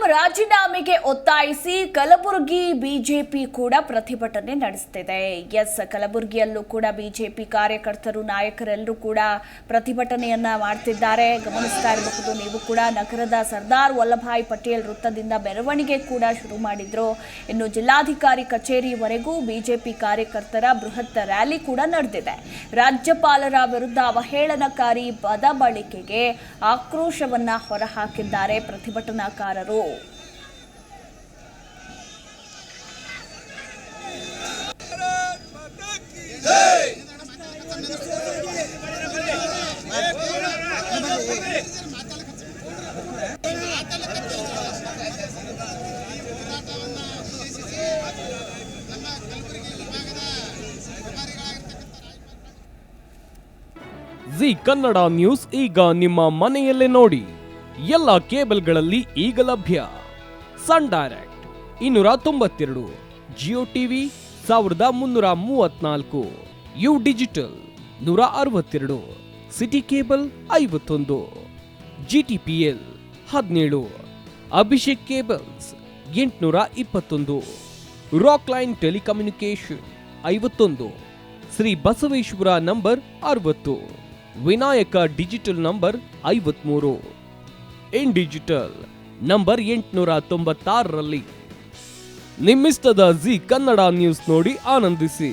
ರಾಜೀನಾಮೆಗೆ ಒತ್ತಾಯಿಸಿ ಕಲಬುರಗಿ ಬಿಜೆಪಿ ಕೂಡ ಪ್ರತಿಭಟನೆ ನಡೆಸುತ್ತಿದೆ. ಕಲಬುರಗಿಯಲ್ಲೂ ಕೂಡ ಬಿಜೆಪಿ ಕಾರ್ಯಕರ್ತರು ನಾಯಕರೆಲ್ಲರೂ ಕೂಡ ಪ್ರತಿಭಟನೆಯನ್ನ ಮಾಡ್ತಿದ್ದಾರೆ. ಗಮನಿಸ್ತಾ ಇರಬಹುದು ನೀವು ಕೂಡ. ನಗರದ ಸರ್ದಾರ್ ವಲ್ಲಭಾಯ್ ಪಟೇಲ್ ವೃತ್ತದಿಂದ ಮೆರವಣಿಗೆ ಕೂಡ ಶುರು ಮಾಡಿದ್ರು. ಇನ್ನು ಜಿಲ್ಲಾಧಿಕಾರಿ ಕಚೇರಿವರೆಗೂ ಬಿಜೆಪಿ ಕಾರ್ಯಕರ್ತರ ಬೃಹತ್ ರ್ಯಾಲಿ ಕೂಡ ನಡೆದಿದೆ. ರಾಜ್ಯಪಾಲರ ವಿರುದ್ಧ ಅವಹೇಳನಕಾರಿ ಪದ ಬಳಕೆಗೆ ಆಕ್ರೋಶವನ್ನ ಹೊರಹಾಕಿದ್ದಾರೆ ಪ್ರತಿಭಟನಾಕಾರರು. ಜಿ ಕನ್ನಡ ನ್ಯೂಸ್ ಈಗ ನಿಮ್ಮ ಮನೆಯಲ್ಲೇ ನೋಡಿ. ಎಲ್ಲ ಕೇಬಲ್ಗಳಲ್ಲಿ ಈಗ ಲಭ್ಯ. Sun Direct 292, Jio TV 1334, U digital 162, city cable 51, GTPL 17, Abhishek cables 821, Rockline telecommunication 51, Shri Basaveshwara number 60, Vinayaka digital number 53, in digital number 896ರಲ್ಲಿ. ನಿಮ್ಮಿಸ್ತದ ಜಿ ಕನ್ನಡ ನ್ಯೂಸ್ ನೋಡಿ ಆನಂದಿಸಿ.